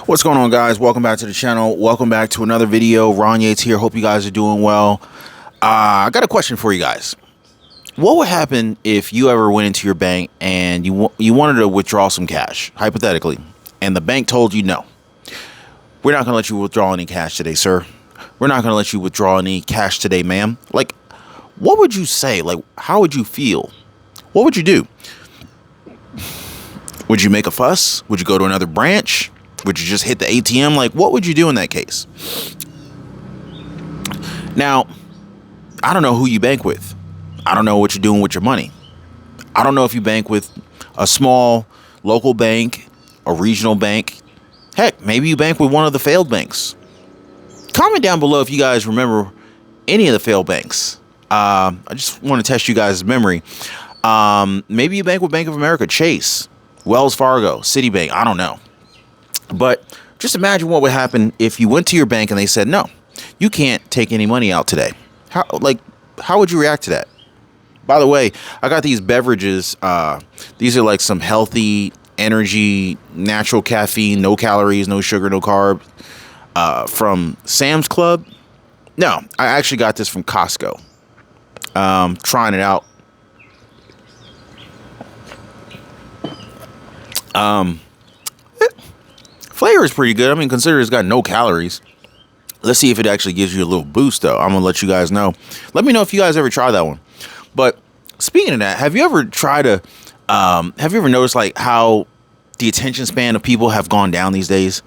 What's going on, guys? Welcome back to the channel. Welcome back to another video. Ron Yates here. Hope you guys are doing well. I got a question for you guys. What would happen if you ever went into your bank and you wanted to withdraw some cash, hypothetically, and the bank told you no? We're not going to let you withdraw any cash today, sir. We're not going to let you withdraw any cash today, ma'am. Like, what would you say? Like, how would you feel? What would you do? Would you make a fuss? Would you go to another branch? Would you just hit the ATM? Like, what would you do in that case? Now, I don't know who you bank with. I don't know what you're doing with your money. I don't know if you bank with a small local bank, a regional bank. Heck, maybe you bank with one of the failed banks. Comment down below if you guys remember any of the failed banks. I just want to test you guys' memory. Maybe you bank with Bank of America, Chase, Wells Fargo, Citibank. I don't know. But just imagine what would happen if you went to your bank and they said, no, you can't take any money out today. How would you react to that? By the way, I got these beverages. These are like some healthy energy, natural caffeine, no calories, no sugar, no carb, from Sam's Club. No, I actually got this from Costco. Trying it out. Flavor is pretty good. I mean, consider it's got no calories. Let's see if it actually gives you a little boost, though. I'm going to let you guys know. Let me know if you guys ever try that one. But speaking of that, have you ever noticed like how the attention span of people have gone down these days?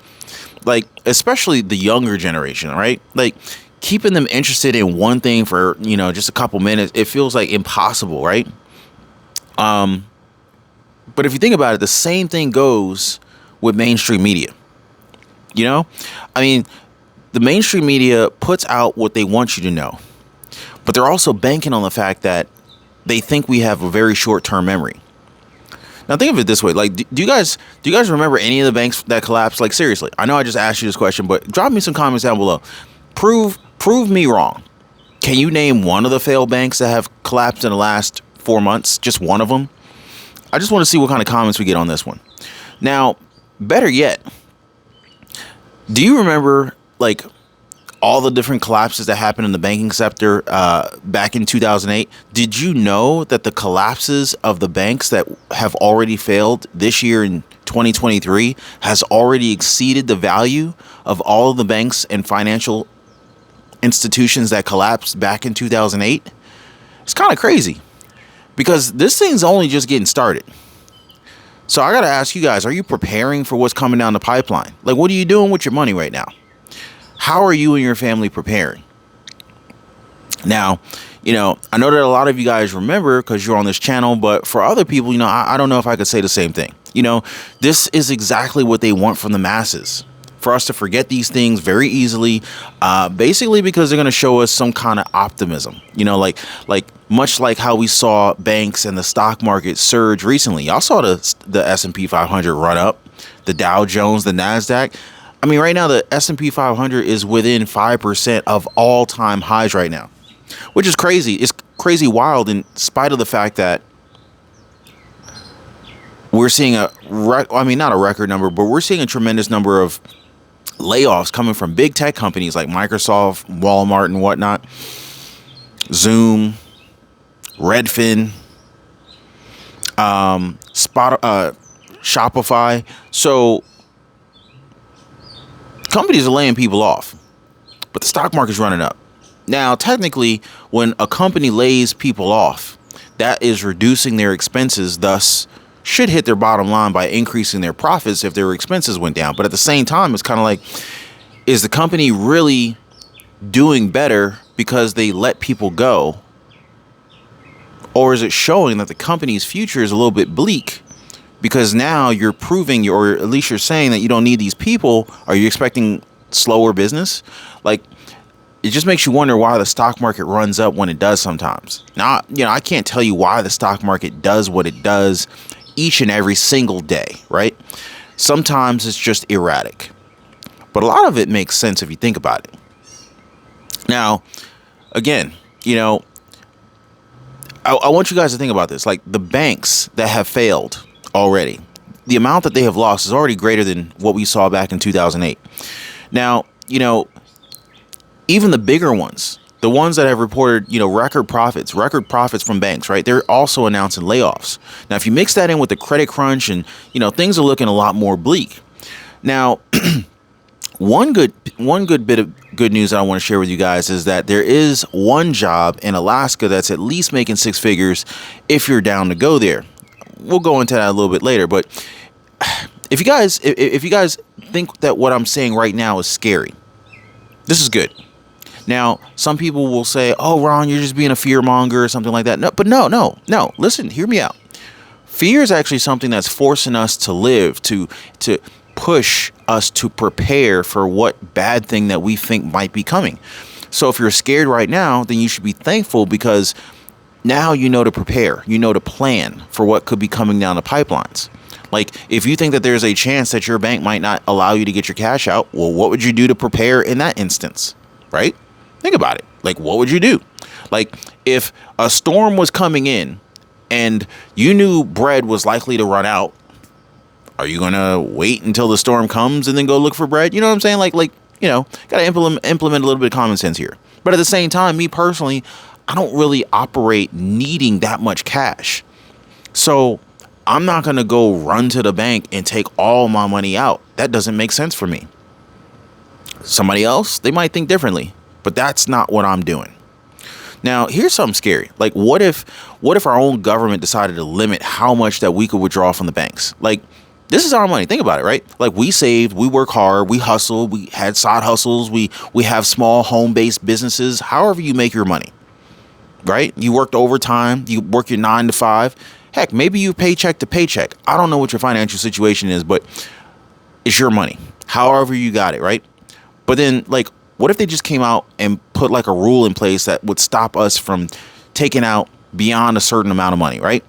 Like, especially the younger generation, right? Like, keeping them interested in one thing for, just a couple minutes, it feels like impossible, right? But if you think about it, the same thing goes with mainstream media. I mean, the mainstream media puts out what they want you to know, but they're also banking on the fact that they think we have a very short-term memory. Now, think of it this way. Like, do you guys remember any of the banks that collapsed? Like, seriously, I know I just asked you this question, but drop me some comments down below. Prove me wrong. Can you name one of the failed banks that have collapsed in the last 4 months? Just one of them? I just want to see what kind of comments we get on this one. Now, better yet, do you remember like all the different collapses that happened in the banking sector back in 2008? Did you know that the collapses of the banks that have already failed this year in 2023 has already exceeded the value of all of the banks and financial institutions that collapsed back in 2008? It's kind of crazy because this thing's only just getting started. So I got to ask you guys, are you preparing for what's coming down the pipeline? Like, what are you doing with your money right now? How are you and your family preparing? Now, I know that a lot of you guys remember because you're on this channel, but for other people, I don't know if I could say the same thing. This is exactly what they want from the masses. For us to forget these things very easily, basically because they're going to show us some kind of optimism, like much like how we saw banks and the stock market surge recently. Y'all saw the S&P 500 run up, the Dow Jones, the NASDAQ. I mean, right now, the S&P 500 is within 5% of all-time highs right now, which is crazy. It's crazy wild in spite of the fact that we're seeing not a record number, but we're seeing a tremendous number of layoffs coming from big tech companies like Microsoft, Walmart, and whatnot, Zoom, Redfin, Shopify. So companies are laying people off, but the stock market's running up. Now, technically, when a company lays people off, that is reducing their expenses, thus should hit their bottom line by increasing their profits if their expenses went down. But at the same time, it's kind of like, is the company really doing better because they let people go? Or is it showing that the company's future is a little bit bleak because now you're proving, or at least you're saying that you don't need these people? Are you expecting slower business? Like, it just makes you wonder why the stock market runs up when it does sometimes. Now, I can't tell you why the stock market does what it does each and every single day, right? Sometimes it's just erratic, but a lot of it makes sense if you think about it. Now, again, I want you guys to think about this. Like, the banks that have failed already, the amount that they have lost is already greater than what we saw back in 2008. Now, even the bigger ones, the ones that have reported, record profits from banks, right? They're also announcing layoffs. Now, if you mix that in with the credit crunch and, things are looking a lot more bleak. Now, one good bit of good news that I want to share with you guys is that there is one job in Alaska that's at least making six figures if you're down to go there. We'll go into that a little bit later, but if you guys think that what I'm saying right now is scary, this is good. Now, some people will say, "Oh, Ron, you're just being a fear monger or something like that." No. Listen, hear me out. Fear is actually something that's forcing us to live, to push us to prepare for what bad thing that we think might be coming. So if you're scared right now, then you should be thankful, because now you know to prepare, to plan for what could be coming down the pipelines. Like, if you think that there's a chance that your bank might not allow you to get your cash out, well, what would you do to prepare in that instance, right? Think about it. Like, what would you do? Like, if a storm was coming in and you knew bread was likely to run out, are you going to wait until the storm comes and then go look for bread? You know what I'm saying? Like, got to implement a little bit of common sense here. But at the same time, me personally, I don't really operate needing that much cash. So I'm not going to go run to the bank and take all my money out. That doesn't make sense for me. Somebody else, they might think differently, but that's not what I'm doing. Now, here's something scary. Like, what if our own government decided to limit how much that we could withdraw from the banks? Like, this is our money. Think about it, right? Like, we saved, we work hard, we hustle, we had side hustles, we have small home-based businesses, however you make your money, right? You worked overtime, you work your 9 to 5. Heck, maybe you paycheck to paycheck. I don't know what your financial situation is, but it's your money, however you got it, right? But then, like, what if they just came out and put like a rule in place that would stop us from taking out beyond a certain amount of money, right?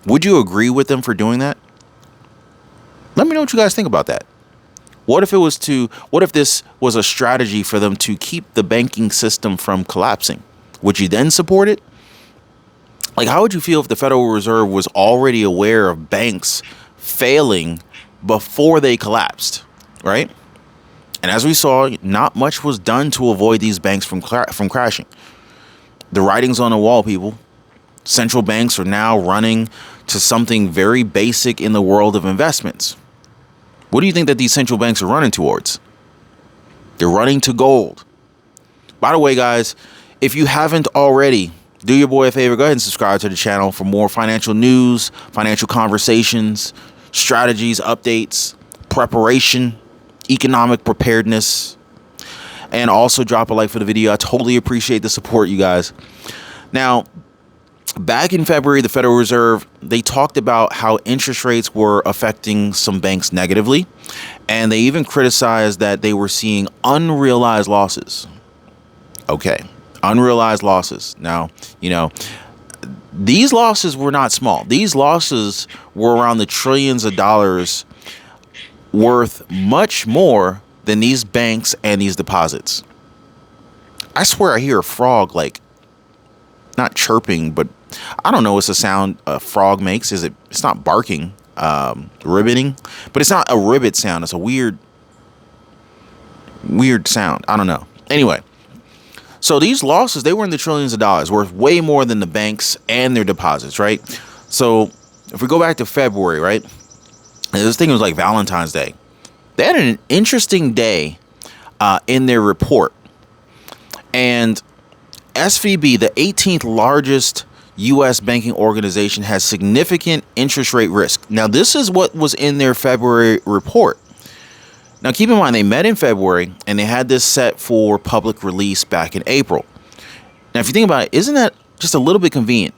Would you agree with them for doing that? Let me know what you guys think about that. What if this was a strategy for them to keep the banking system from collapsing? Would you then support it? Like, how would you feel if the Federal Reserve was already aware of banks failing before they collapsed, right? And as we saw, not much was done to avoid these banks from crashing. The writing's on the wall, people. Central banks are now running to something very basic in the world of investments. What do you think that these central banks are running towards? They're running to gold. By the way, guys, if you haven't already, do your boy a favor. Go ahead and subscribe to the channel for more financial news, financial conversations, strategies, updates, preparation, economic preparedness, and also drop a like for the video. I totally appreciate the support, you guys. Now, back in February, the Federal Reserve, they talked about how interest rates were affecting some banks negatively, and they even criticized that they were seeing unrealized losses. Okay, unrealized losses. Now, these losses were not small. These losses were around the trillions of dollars, worth much more than these banks and these deposits. I swear I hear a frog, like, not chirping, but I don't know what's the sound a frog makes. It's not barking, ribbiting, but it's not a ribbit sound. It's a weird sound. I don't know. Anyway, so these losses, they were in the trillions of dollars, worth way more than the banks and their deposits, right? So if we go back to February, right? This thing was like Valentine's Day. They had an interesting day in their report. And SVB, the 18th largest U.S. banking organization, has significant interest rate risk. Now, this is what was in their February report. Now, keep in mind, they met in February, and they had this set for public release back in April. Now, if you think about it, isn't that just a little bit convenient?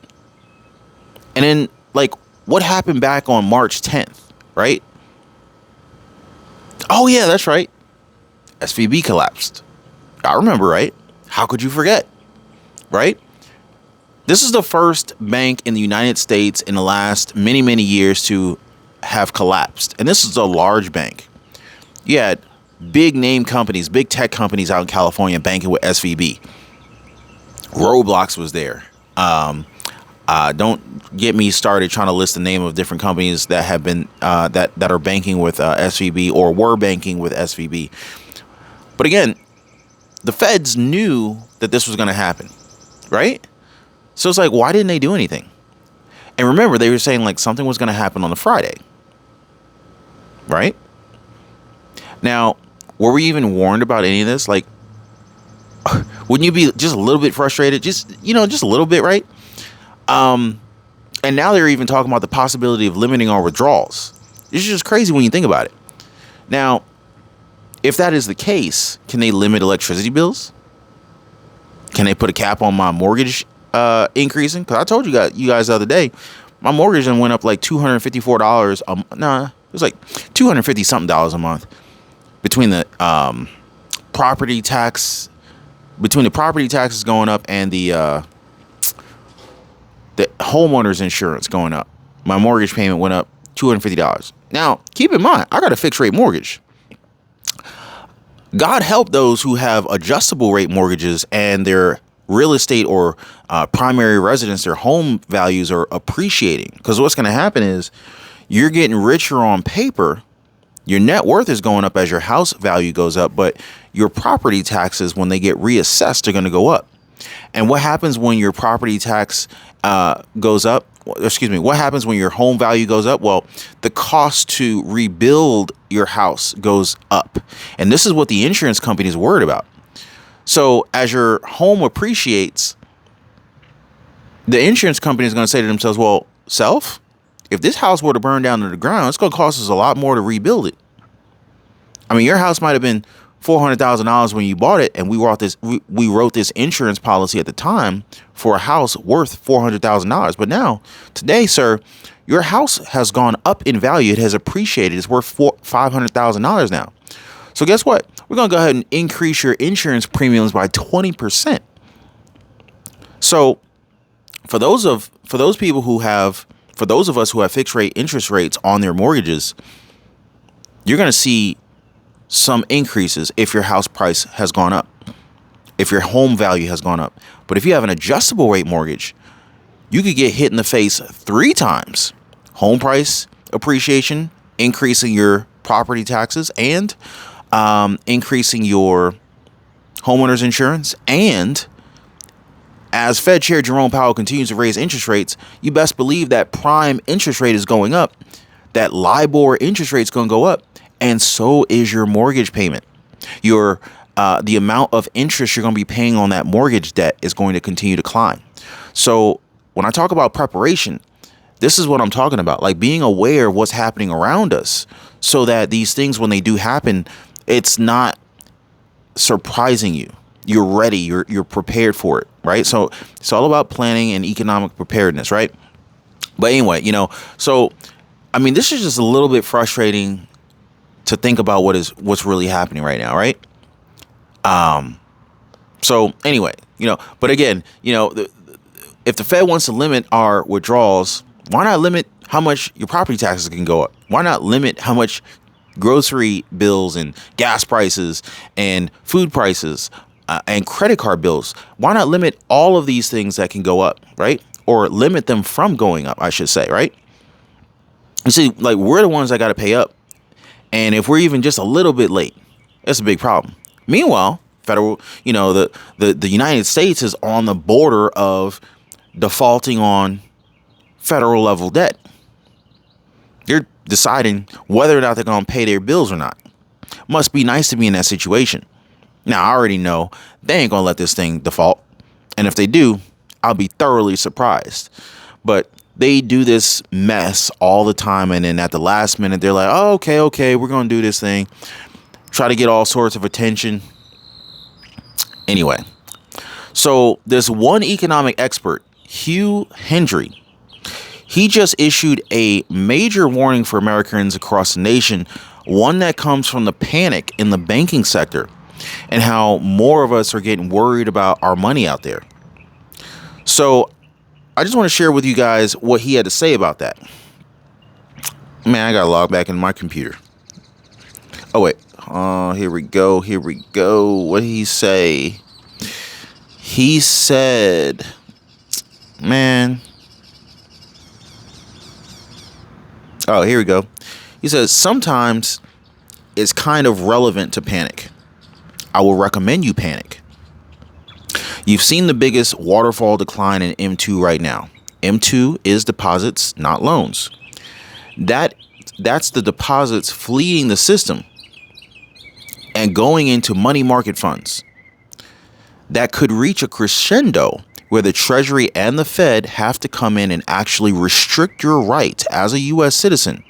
And then, like, what happened back on March 10th? Right? Oh, yeah, that's right. SVB collapsed. I remember, right? How could you forget? Right? This is the first bank in the United States in the last many, many years to have collapsed. And this is a large bank. You had big name companies, big tech companies out in California banking with SVB. Roblox was there. Don't get me started trying to list the name of different companies that have been that are banking with SVB or were banking with SVB. But again, the feds knew that this was going to happen, right? So it's like, why didn't they do anything? And remember, they were saying like something was going to happen on the Friday, right? Now, were we even warned about any of this? Like, wouldn't you be just a little bit frustrated? Just a little bit, right? And now they're even talking about the possibility of limiting our withdrawals. It's just crazy when you think about it. Now, if that is the case, can they limit electricity bills? Can they put a cap on my mortgage increasing? Because I told you guys the other day, my mortgage then went up like $254. It was like $250 something a month between the property taxes going up and the homeowner's insurance going up. My mortgage payment went up $250. Now, keep in mind, I got a fixed rate mortgage. God help those who have adjustable rate mortgages and their real estate or primary residence, their home values are appreciating. Because what's going to happen is you're getting richer on paper. Your net worth is going up as your house value goes up, but your property taxes, when they get reassessed, are going to go up. And what happens when your property tax goes up? What happens when your home value goes up? Well, the cost to rebuild your house goes up. And this is what the insurance company is worried about. So as your home appreciates, the insurance company is going to say to themselves, well, if this house were to burn down to the ground, it's going to cost us a lot more to rebuild it. I mean, your house might have been $400,000 when you bought it, and we wrote this insurance policy at the time for a house worth $400,000. But now, today, sir, your house has gone up in value. It has appreciated. It's worth $500,000 now. So guess what? We're going to go ahead and increase your insurance premiums by 20%. So for those of us who have fixed rate interest rates on their mortgages, you're going to see some increases if your house price has gone up, if your home value has gone up. But if you have an adjustable rate mortgage, you could get hit in the face 3 times. Home price appreciation, increasing your property taxes, and increasing your homeowner's insurance. And as Fed Chair Jerome Powell continues to raise interest rates, you best believe that prime interest rate is going up, that LIBOR interest rate is going to go up, and so is your mortgage payment. The amount of interest you're going to be paying on that mortgage debt is going to continue to climb. So when I talk about preparation, this is what I'm talking about, like being aware of what's happening around us so that these things, when they do happen, it's not surprising you. You're ready. You're prepared for it, right? So it's all about planning and economic preparedness, right? But anyway, so I mean, this is just a little bit frustrating to think about what's really happening right now, right? So anyway, but again, if the Fed wants to limit our withdrawals, why not limit how much your property taxes can go up? Why not limit how much grocery bills and gas prices and food prices and credit card bills? Why not limit all of these things that can go up, right? Or limit them from going up, I should say, right? You see, like, we're the ones that got to pay up. And if we're even just a little bit late, that's a big problem. Meanwhile, the United States is on the border of defaulting on federal level debt. They're deciding whether or not they're going to pay their bills or not. Must be nice to be in that situation. Now, I already know they ain't going to let this thing default. And if they do, I'll be thoroughly surprised. But they do this mess all the time. And then at the last minute, they're like, oh, okay, we're going to do this thing. Try to get all sorts of attention. Anyway, so this one economic expert, Hugh Hendry, he just issued a major warning for Americans across the nation, one that comes from the panic in the banking sector and how more of us are getting worried about our money out there. So I just want to share with you guys what he had to say about that. Man, I got to log back into my computer. Oh, wait. Here we go. What did he say? He said, man, Oh, here we go. He says, sometimes it's kind of relevant to panic. I will recommend you panic. You've seen the biggest waterfall decline in M2 right now. M2 is deposits, not loans. That's the deposits fleeing the system and going into money market funds. That could reach a crescendo where the Treasury and the Fed have to come in and actually restrict your right as a U.S. citizen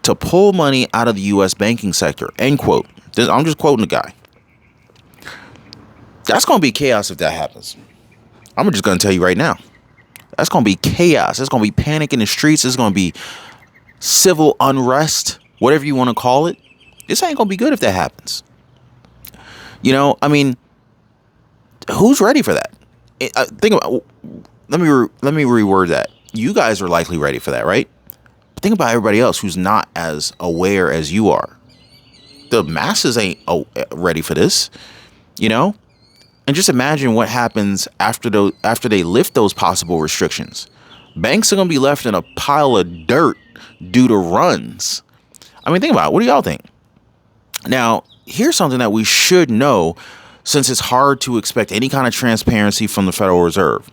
to pull money out of the U.S. banking sector. End quote. I'm just quoting the guy. That's going to be chaos if that happens. I'm just going to tell you right now. That's going to be chaos. It's going to be panic in the streets. It's going to be civil unrest, whatever you want to call it. This ain't going to be good if that happens. You know, I mean, who's ready for that? Think about. Let me reword that. You guys are likely ready for that, right? But think about everybody else who's not as aware as you are. The masses ain't ready for this, you know. And just imagine what happens after they lift those possible restrictions. Banks are gonna be left in a pile of dirt due to runs. I mean, think about it. What do y'all think? Now, here's something that we should know, since it's hard to expect any kind of transparency from the Federal Reserve.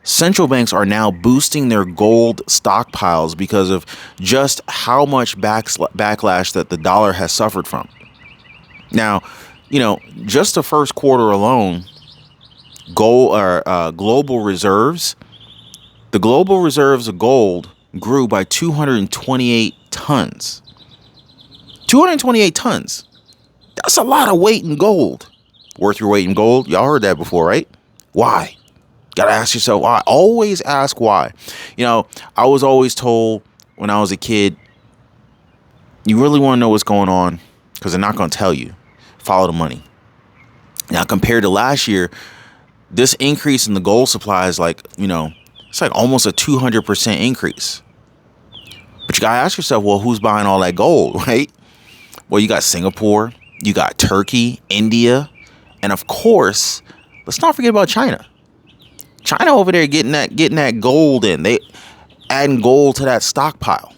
Central banks are now boosting their gold stockpiles because of just how much backlash that the dollar has suffered from. Now, you know, just the first quarter alone, global reserves, the global reserves of gold grew by 228 tons. 228 tons. That's a lot of weight in gold. Worth your weight in gold. Y'all heard that before, right? Why? Gotta ask yourself why. Always ask why. You know, I was always told when I was a kid, you really want to know what's going on because they're not going to tell you. Follow the money. Now, compared to last year, this increase in the gold supply is like, you know, it's like almost a 200% increase. But you got to ask yourself, well, who's buying all that gold, right? Well, you got Singapore, you got Turkey, India, and of course, let's not forget about China. China over there getting that gold in. They adding gold to that stockpile.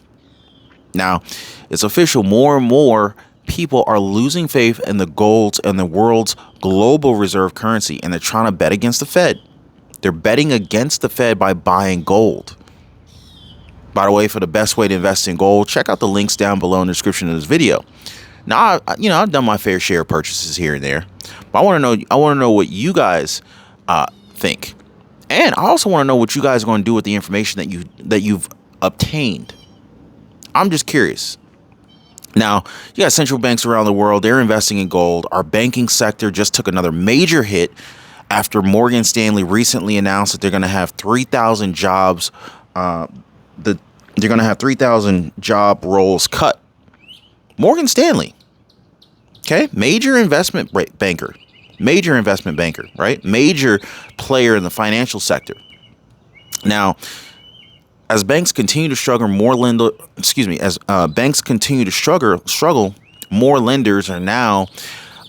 Now, it's official. More and more people are losing faith in the gold and the world's global reserve currency, and they're trying to bet against the Fed. They're betting against the Fed by buying gold. By the way, for the best way to invest in gold, check out the links down below in the description of this video. Now, I've done my fair share of purchases here and there, but I want to know what you guys think, and I also want to know what you guys are going to do with the information that you've obtained. I'm just curious. Now, you got central banks around the world. They're investing in gold. Our banking sector just took another major hit after Morgan Stanley recently announced that they're going to have 3,000 jobs. They're going to have 3,000 job roles cut. Morgan Stanley, okay, major investment banker, right? Major player in the financial sector. Now, as banks continue to struggle, banks continue to struggle, more lenders are now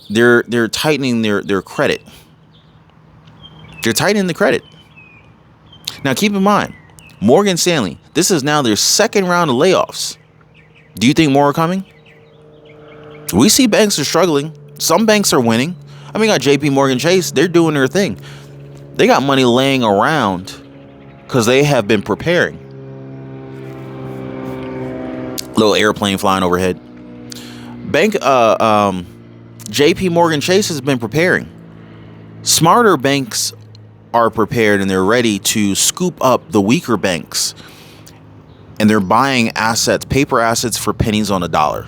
they're tightening their credit. They're tightening the credit. Now, keep in mind, Morgan Stanley, this is now their second round of layoffs. Do you think more are coming? We see banks are struggling. Some banks are winning. I mean, got JP Morgan Chase. They're doing their thing. They got money laying around because they have been preparing. Little airplane flying overhead. JP Morgan Chase has been preparing. Smarter banks are prepared and they're ready to scoop up the weaker banks. And they're buying assets, paper assets for pennies on a dollar.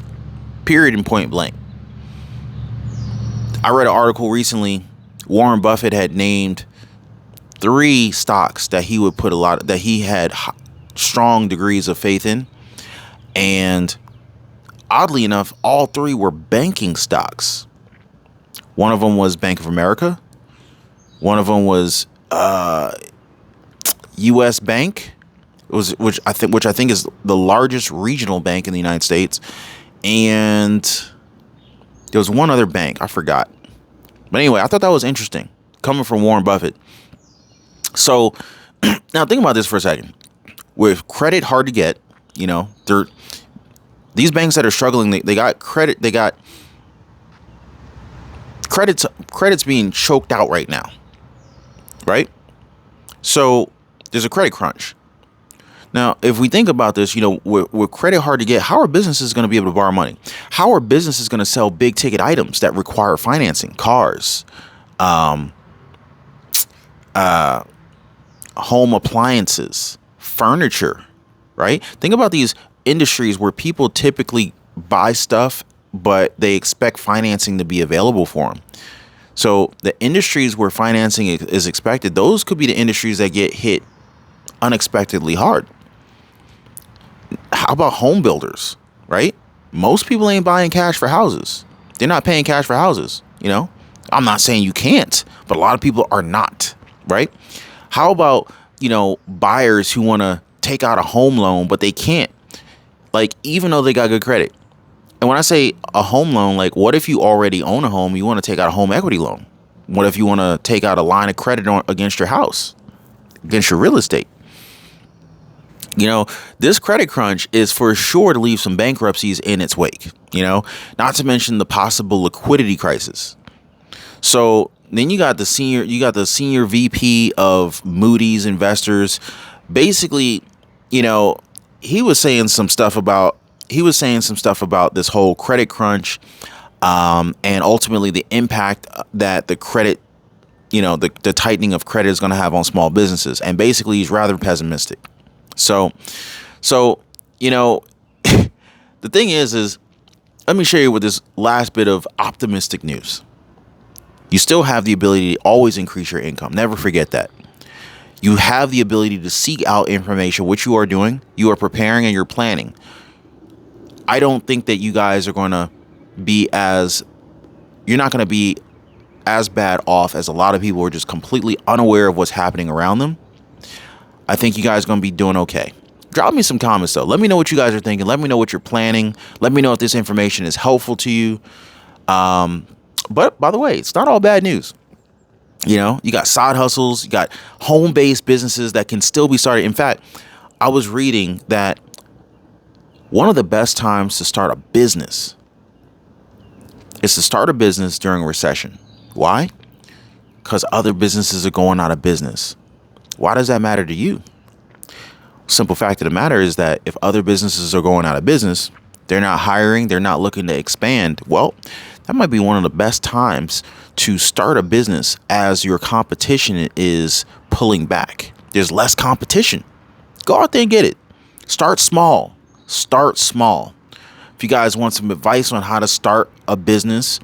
Period and point blank. I read an article recently. Warren Buffett had named 3 stocks that he would put that he had strong degrees of faith in. And oddly enough, all 3 were banking stocks. One of them was Bank of America. One of them was U.S. Bank. Which I think is the largest regional bank in the United States. And there was one other bank. I forgot. But anyway, I thought that was interesting coming from Warren Buffett. So now think about this for a second. With credit hard to get, These banks that are struggling, they got credits being choked out right now, right? So there's a credit crunch. Now, if we think about this, with credit hard to get, how are businesses going to be able to borrow money? How are businesses going to sell big ticket items that require financing? Cars, home appliances, furniture, right? Think about these industries where people typically buy stuff, but they expect financing to be available for them. So the industries where financing is expected, those could be the industries that get hit unexpectedly hard. How about home builders, right? Most people ain't buying cash for houses. They're not paying cash for houses, I'm not saying you can't, but a lot of people are not, right? How about, buyers who want to take out a home loan, but they can't, like, even though they got good credit. And when I say a home loan, like, what if you already own a home, you want to take out a home equity loan? What if you want to take out a line of credit against your house, against your real estate? This credit crunch is for sure to leave some bankruptcies in its wake, not to mention the possible liquidity crisis. So then you got the senior VP of Moody's Investors. Basically, he was saying some stuff about this whole credit crunch, and ultimately the impact that the credit, the tightening of credit is going to have on small businesses. And basically, he's rather pessimistic. So, the thing is let me share you with this last bit of optimistic news. You still have the ability to always increase your income. Never forget that. You have the ability to seek out information, which you are doing. You are preparing and you're planning. I don't think that you guys are going to you're not going to be as bad off as a lot of people who are just completely unaware of what's happening around them. I think you guys are going to be doing okay. Drop me some comments, though. Let me know what you guys are thinking. Let me know what you're planning. Let me know if this information is helpful to you. But by the way, it's not all bad news. You got side hustles, you got home-based businesses that can still be started. In fact, I was reading that one of the best times to start a business is to start a business during a recession. Why? Because other businesses are going out of business. Why does that matter to you? Simple fact of the matter is that if other businesses are going out of business, they're not hiring, they're not looking to expand. Well, that might be one of the best times to start a business as your competition is pulling back. There's less competition. Go out there and get it. Start small. Start small. If you guys want some advice on how to start a business,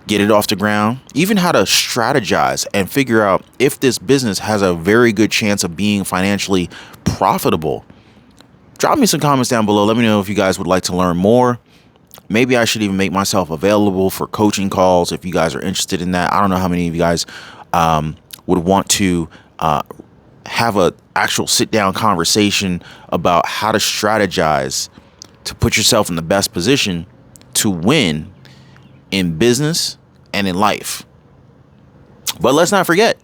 get it off the ground, even how to strategize and figure out if this business has a very good chance of being financially profitable, drop me some comments down below. Let me know if you guys would like to learn more. Maybe I should even make myself available for coaching calls if you guys are interested in that. I don't know how many of you guys would want to have a actual sit down conversation about how to strategize to put yourself in the best position to win in business and in life. But let's not forget,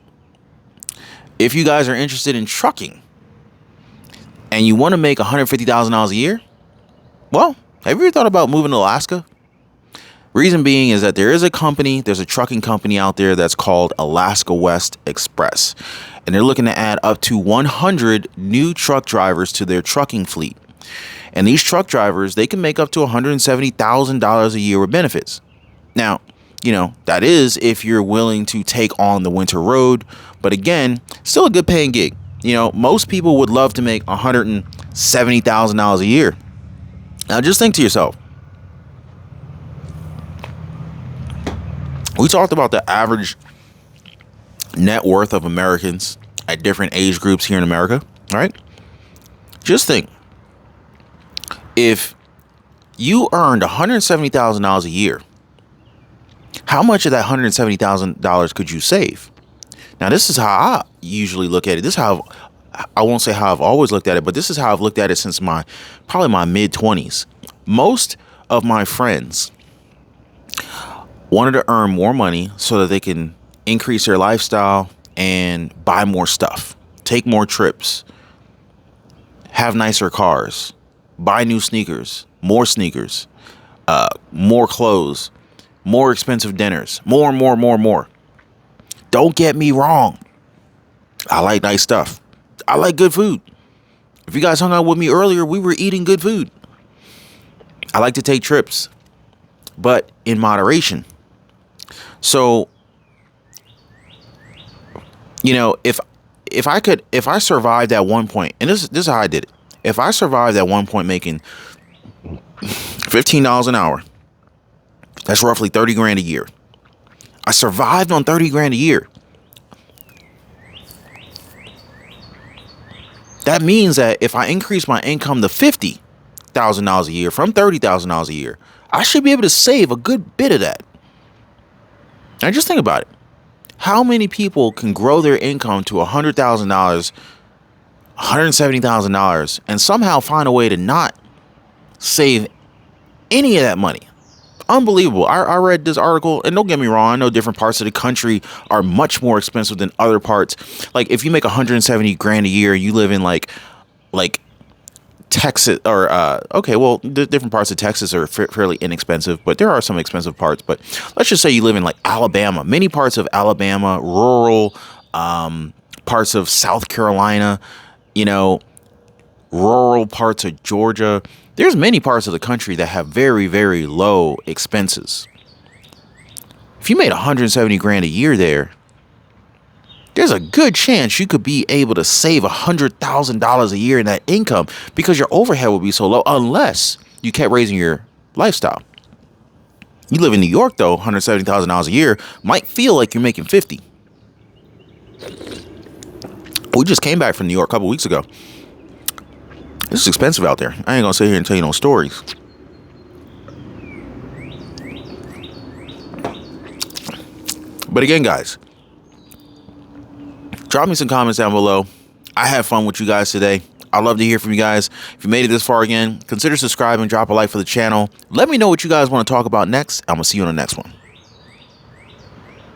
if you guys are interested in trucking and you want to make $150,000 a year, well, have you ever thought about moving to Alaska? Reason being is that there's a trucking company out there that's called Alaska West Express, and they're looking to add up to 100 new truck drivers to their trucking fleet. And these truck drivers, they can make up to $170,000 a year with benefits. Now, that is if you're willing to take on the winter road. But again, still a good paying gig. Most people would love to make $170,000 a year. Now, just think to yourself. We talked about the average net worth of Americans at different age groups here in America, right? Just think. If you earned $170,000 a year, how much of that $170,000 could you save? Now, this is how I usually look at it. This is how I won't say how I've always looked at it, but this is how I've looked at it since probably my mid-20s. Most of my friends wanted to earn more money so that they can increase their lifestyle and buy more stuff, take more trips, have nicer cars, buy new sneakers, more clothes, more expensive dinners, more. Don't get me wrong. I like nice stuff. I like good food. If you guys hung out with me earlier, we were eating good food. I like to take trips, but in moderation. So, you know, if I survived at one point, and this is how I did it. If I survived at one point making $15 an hour, that's roughly 30 grand a year. I survived on 30 grand a year. That means that if I increase my income to $50,000 a year from $30,000 a year, I should be able to save a good bit of that. Now just think about it. How many people can grow their income to $100,000, $170,000, and somehow find a way to not save any of that money? Unbelievable. I read this article, and don't get me wrong, I know different parts of the country are much more expensive than other parts. Like if you make 170 grand a year, you live in like Texas, or different parts of Texas are fairly inexpensive, but there are some expensive parts. But let's just say you live in like Alabama, many parts of Alabama, rural parts of South Carolina, you know, rural parts of Georgia. There's many parts of the country that have very, very low expenses. If you made 170 grand a year there's a good chance you could be able to save $100,000 a year in that income because your overhead will be so low unless you kept raising your lifestyle. You live in New York, though, $170,000 a year might feel like you're making 50. We just came back from New York a couple weeks ago. This is expensive out there. I ain't gonna sit here and tell you no stories. But again, guys, drop me some comments down below. I had fun with you guys today. I'd love to hear from you guys. If you made it this far again, consider subscribing, drop a like for the channel. Let me know what you guys want to talk about next. I'm gonna see you on the next one.